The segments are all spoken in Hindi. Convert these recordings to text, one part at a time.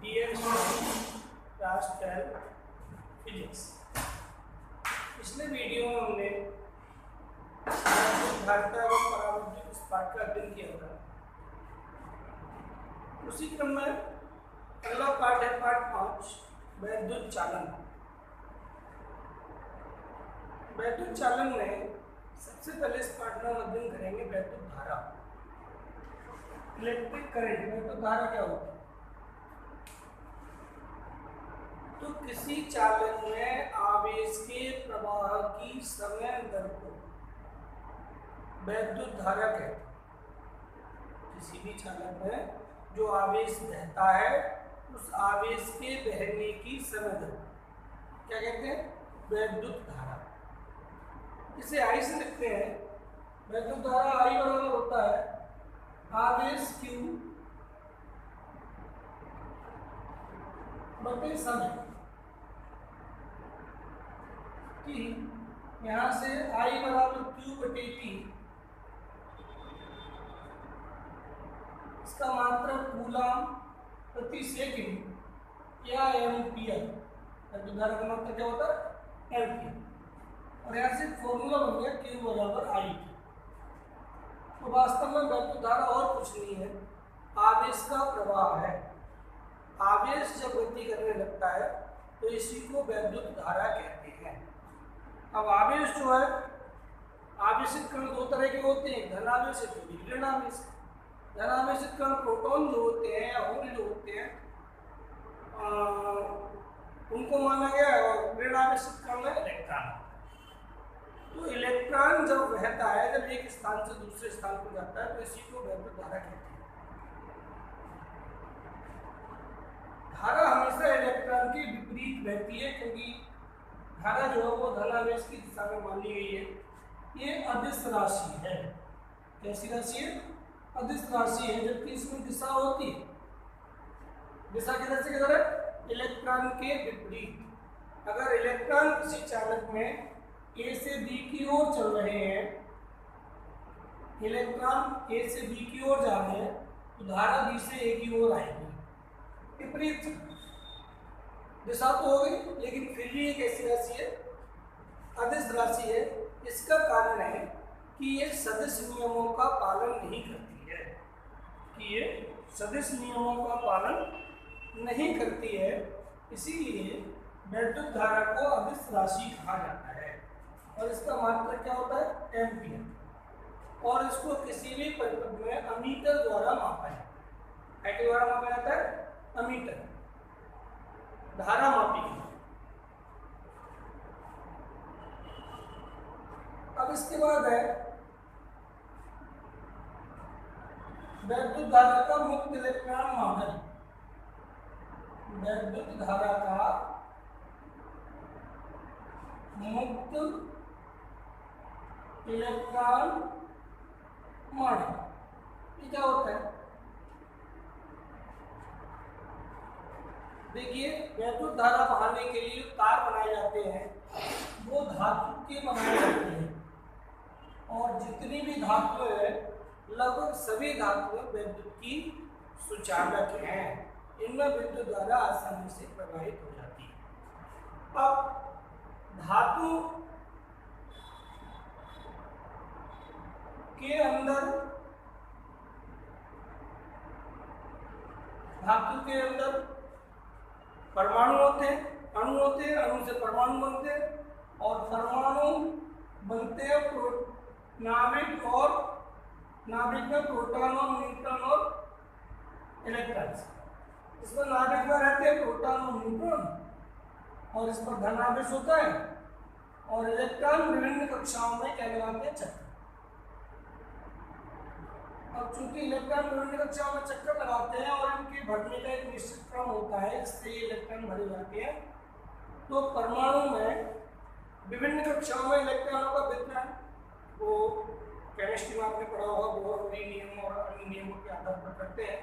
Dear class 12 physics. पिछले वीडियो में हमने धारिता एवं परावैद्युत इस्पात का अध्ययन किया था। उसी क्रम में अगला पार्ट है पार्ट 5 वैद्युत चालन। वैद्युत चालन में सबसे पहले इस पार्ट में हम अध्ययन करेंगे वैद्युत धारा, इलेक्ट्रिक करंट। वैद्युत धारा क्या होती है? तो किसी चालन में आवेश के प्रवाह की समय दर को वैद्युत धारा कहते हैं। किसी भी चालन में जो आवेश बहता है उस आवेश के बहने की समय दर क्या कहते हैं? वैद्युत धारा। इसे आई से लिखते हैं। वैद्युत धारा आई बराबर होता है आवेश Q बटे समय। कि यहाँ से I बराबर Q बटे T, इसका मात्रक कूलम प्रति सेकंड या एम्पियर। वैद्युत धारा का मात्रक क्या होता है? एम्पियर। और यहाँ से फॉर्मूला बन गया Q बराबर I। तो वास्तव में वैद्युत धारा और कुछ नहीं है, आवेश का प्रवाह है। आवेश जब गति करने लगता है तो इसी को वैद्युत धारा कहते हैं। अब आवेश जो है, आवेशित कण दो तरह के होते हैं, धनावेशित और ऋणावेशित। धनावेशित कण प्रोटॉन जो होते हैं या होल जो होते हैं उनको माना गया है, और ऋणावेशित कण में इलेक्ट्रॉन। तो इलेक्ट्रॉन जब बहता है, जब एक स्थान से दूसरे स्थान पर जाता है तो इसी को वैद्युत धारा कहते हैं। धारा हमेशा इलेक्ट्रॉन के विपरीत बहती है, क्योंकि धारा जो है वो धनावेश की दिशा में मानी गई है। ये अदिश राशि है। कैसी राशि है? अदिश राशि है, जबकि इसमें दिशा होती है। दिशा किधर से किधर है? इलेक्ट्रॉन के विपरीत। अगर इलेक्ट्रॉन किसी चालक में A से B की ओर चल रहे हैं, इलेक्ट्रॉन A से B की ओर जा रहे हैं, तो धारा B से A की ओर आएगी। विपरीत दिशा तो हो गई, लेकिन फिर भी एक ऐसी राशि है, अदिश राशि है। इसका कारण है कि ये सदिश नियमों का पालन नहीं करती है, कि ये सदिश नियमों का पालन नहीं करती है। इसीलिए वैद्युत धारा को अदिश राशि कहा जाता है। और इसका मात्रक क्या होता है? एम्पियर। और इसको किसी भी परिपथ में अमीटर द्वारा मापा जाता है। क्या द्वारा मापा जाता है? अमीटर, धारा मापी गई। अब इसके बाद है वैद्युत धारा का मुक्त इलेक्ट्रॉन मॉडल। वैद्युत धारा का मुक्त इलेक्ट्रॉन मॉडल ये क्या होता है? देखिए, वैद्युत धारा बहाने के लिए तार बनाए जाते हैं वो धातु के बनाए जाते हैं, और जितनी भी धातु है लगभग सभी धातुएं विद्युत की सुचालक हैं। इनमें विद्युत धारा आसानी से प्रवाहित हो जाती है। अब धातु के अंदर परमाणु होते हैं, अणु होते हैं, अणु से परमाणु बनते हैं, और परमाणु बनते हैं नाभिक, और नाभिक में प्रोटॉन और न्यूट्रॉन और इलेक्ट्रॉन। इसमें नाभिक में रहते हैं प्रोटॉन और न्यूट्रॉन, और इस पर धनावेश होता है, और इलेक्ट्रॉन विभिन्न कक्षाओं में क्या लगाते हैं? चक्कर। अब चूंकि इलेक्ट्रॉन विभिन्न कक्षाओं में चक्कर लगाते हैं और इनके भरने का एक निश्चित क्रम होता है, इससे इलेक्ट्रॉन भरे जाते हैं, तो परमाणु में विभिन्न कक्षाओं में इलेक्ट्रॉनों का वितरण, वो केमिस्ट्री में आपने पढ़ा होगा, बोर नियम और अन्य नियमों के आधार पर करते हैं।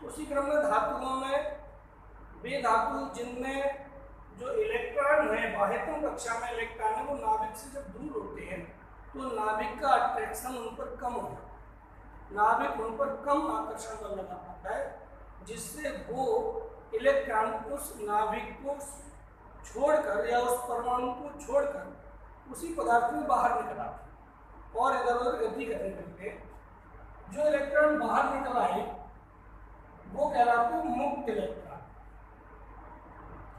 उसी क्रम में धातुओं में वे धातु जिनमें जो इलेक्ट्रॉन है, बाह्यतम कक्षा में इलेक्ट्रॉन है, वो नाभिक से जब दूर होते हैं तो नाभिक का अट्रैक्शन उन पर कम होता है, नाभिक उन पर कम आकर्षण बल लगा पाता है, जिससे वो इलेक्ट्रॉन उस नाभिक को छोड़कर या उस परमाणु को छोड़कर उसी पदार्थ में बाहर निकल आते और इधर उधर गति करने लगते। जो इलेक्ट्रॉन बाहर निकल आए वो कहलाते हैं मुक्त इलेक्ट्रॉन।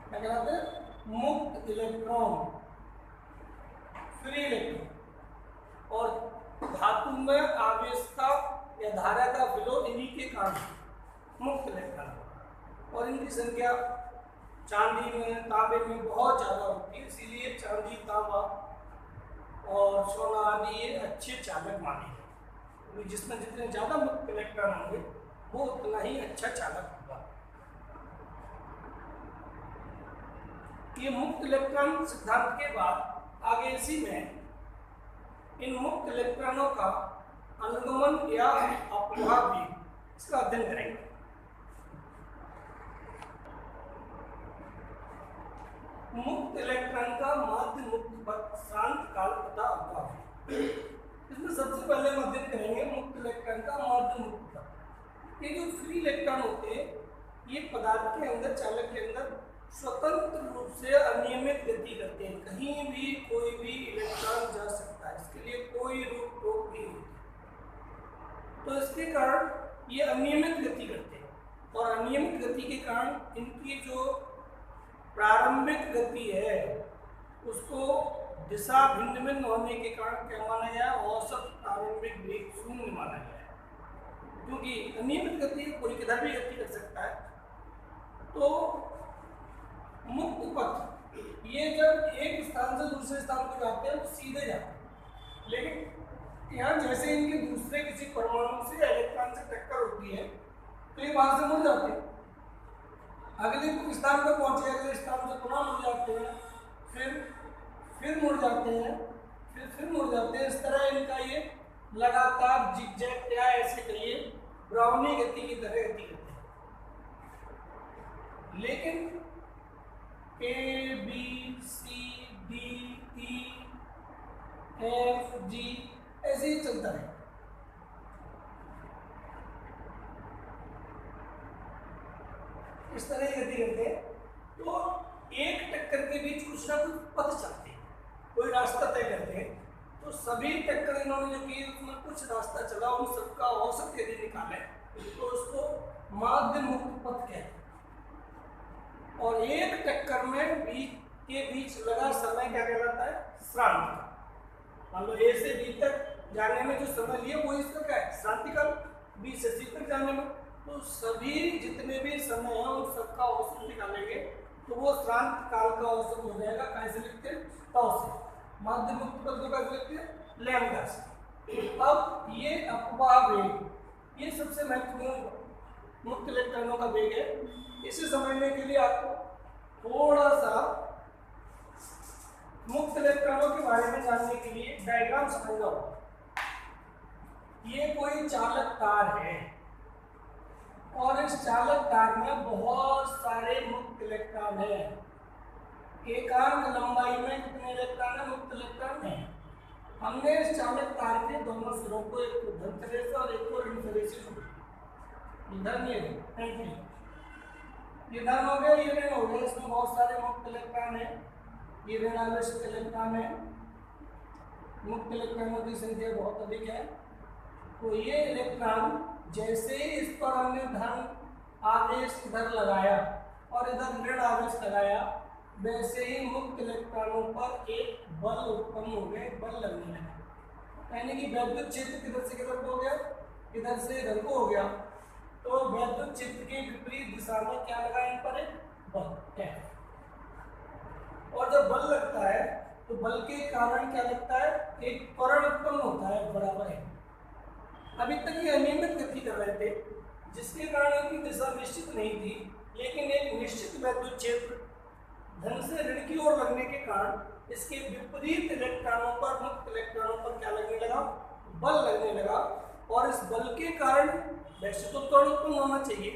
क्या कहलाते हैं? मुक्त इलेक्ट्रॉन, फ्री इलेक्ट्रॉन। और धातु में आवेश का या धारा का विलोप इन्हीं के कारण मुक्त इलेक्ट्रॉन। और इनकी संख्या चांदी में, तांबे में बहुत ज़्यादा होती है, इसीलिए चांदी, तांबा और सोना आदि ये अच्छे चालक माने हैं। जिसमें जितने ज़्यादा मुक्त इलेक्ट्रॉन होंगे वो उतना ही अच्छा चालक होगा। ये मुक्त इलेक्ट्रॉन सिद्धांत के बाद आगे इसी में इन मुक्त इलेक्ट्रॉनों का अनुगमन या अपवाह भी, इसका अध्ययन करेंगे। मुक्त इलेक्ट्रॉन का माध्य मुक्त पथ, शांत काल तथा अवकाश। इसमें सबसे पहले हम अध्ययन करेंगे मुक्त इलेक्ट्रॉन का माध्य मुक्त पथ। ये जो फ्री इलेक्ट्रॉन होते हैं ये पदार्थ के अंदर, चालक के अंदर स्वतंत्र रूप से अनियमित गति करते हैं। कहीं भी कोई भी इलेक्ट्रॉन जा सकता है, इसके लिए कोई रोक टोक नहीं होती। तो इसके कारण ये अनियमित गति करते हैं और अनियमित गति के कारण इनकी जो प्रारंभिक गति है उसको दिशा भिन्न भिन्न होने के कारण क्या माना गया? औसत प्रारंभिक वेग शून्य माना गया है। क्योंकि अनियमित गति कोई किधर भी गति कर सकता है। तो मुक्त पथ ये जब एक स्थान से दूसरे स्थान पर जाते हैं तो सीधे जाते हैं, लेकिन यहाँ जैसे इनके दूसरे किसी परमाणु से इलेक्ट्रॉन से टक्कर होती है तो ये वहां से मुड़ जाते हैं, अगले स्थान पर पहुंचे, अगले स्थान से पुनः मुड़ जाते हैं, फिर मुड़ जाते हैं, फिर मुड़ जाते हैं। इस तरह इनका ये लगातार जिगजैग या ऐसे कहिए ब्राउनी गति की तरह गति करते हैं। लेकिन A, B, C, D, E, F, G ऐसे ही चलता है। इस तरह की गति करते हैं। तो एक टक्कर के बीच कुछ ना कुछ पथ चलते हैं, कोई रास्ता तय करते हैं। तो सभी टक्कर इन्होंने जो की उसमें कुछ रास्ता चला, उन सबका औसत यदि निकाले तो उसको माध्य मुक्त पथ कहते हैं। और एक टक्कर में बीच लगा समय क्या कहलाता है? श्रांति। मान लो ए से बी तक जाने में जो समय लिया वो इसका क्या है? श्रांति काल। बी से सी तक जाने में तो सभी जितने भी समय है उन सबका औसत निकालेंगे तो वो श्रांति काल का औसत हो जाएगा। कैसे लिखते हैं? टाउ से। माध्य मुक्त पथ को कैसे लिखते हैं? लैम्डा से। अब ये अपवाह वेग ये सबसे महत्वपूर्ण मुक्त इलेक्ट्रॉनों का वेग है। इसे समझने के लिए आपको थोड़ा सा मुक्त इलेक्ट्रॉनों के बारे में जानने के लिए डायग्राम समझना होगा। ये कोई चालक तार है और इस चालक तार में बहुत सारे मुक्त इलेक्ट्रॉन है। एकांक लंबाई में कितने इलेक्ट्रॉन है? मुक्त इलेक्ट्रॉन है। हमने इस चालक तार के दोनों सिरों को, एक को धन सिरे से और एक को ऋण सिरे से जोड़ा। ये धन हो गया, ये ऋण हो गया। इसमें बहुत सारे मुक्त इलेक्ट्रॉन है। ये ऋण आवेशित इलेक्ट्रॉन है। मुक्त इलेक्ट्रॉनों की संख्या बहुत अधिक है। तो ये इलेक्ट्रॉन जैसे ही इस पर हमने धन आवेश इधर लगाया और इधर ऋण आवेश लगाया, वैसे ही मुक्त इलेक्ट्रॉनों पर एक बल उत्पन्न हो गया, बल लगने लगा। यानी कि वैद्युत क्षेत्र किधर से किधर हो गया? इधर से इधर को हो गया। तो वैद्युत क्षेत्र के विपरीत दिशा में क्या लगा? इन पर एक बल है। और जब बल लगता है तो बल के कारण क्या लगता है? एक त्वरण उत्पन्न होता है बराबर है। अभी तक ये अनियमित गति कर रहे थे जिसके कारण इनकी दिशा निश्चित नहीं थी, लेकिन एक निश्चित वैद्युत क्षेत्र धन से ऋण की ओर लगने के कारण इसके विपरीत इलेक्ट्रॉनों पर, मुक्त इलेक्ट्रॉनों पर क्या लगने लगा? बल लगने लगा। और इस बल के कारण वैसे तो त्वरण उत्पन्न होना चाहिए,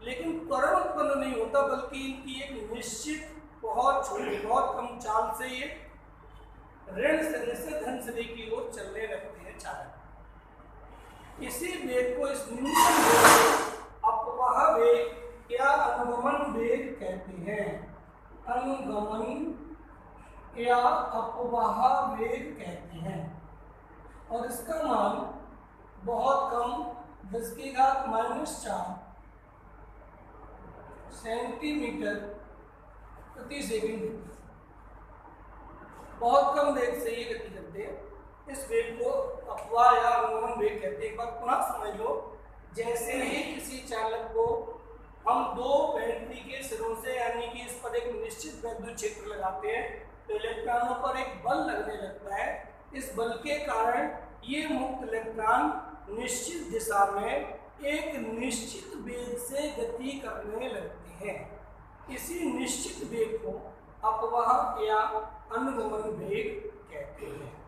लेकिन त्वरण उत्पन्न नहीं होता, बल्कि इनकी एक निश्चित बहुत छोटी, बहुत कम चाल से ये ऋण सिरे से धन सिरे की ओर चलने लगते हैं चालक। इसी वेग को, इस न्यूटन वेग को अपवाह वेग या अनुगमन अनुगमन वेग कहते हैं। अनुगमन या अपवाह वेग कहते हैं। और इसका मान बहुत कम 10⁻⁴ सेंटीमीटर प्रति सेकंड, बहुत कम वेग से ये गति करते हैं। इस वेग को अपवाह या अनुगमन वेग कहते हैं। एक बार पुनः समझ लो, जैसे ही किसी चालक को हम दो बैटरी के सिरों से यानी कि इस पर एक निश्चित विद्युत क्षेत्र लगाते हैं तो इलेक्ट्रॉनों पर एक बल लगने लगता है। इस बल के कारण ये मुक्त इलेक्ट्रॉन निश्चित दिशा में एक निश्चित वेग से गति करने लगते हैं। इसी निश्चित वेग को अपवाह या अनुगमन वेग कहते हैं।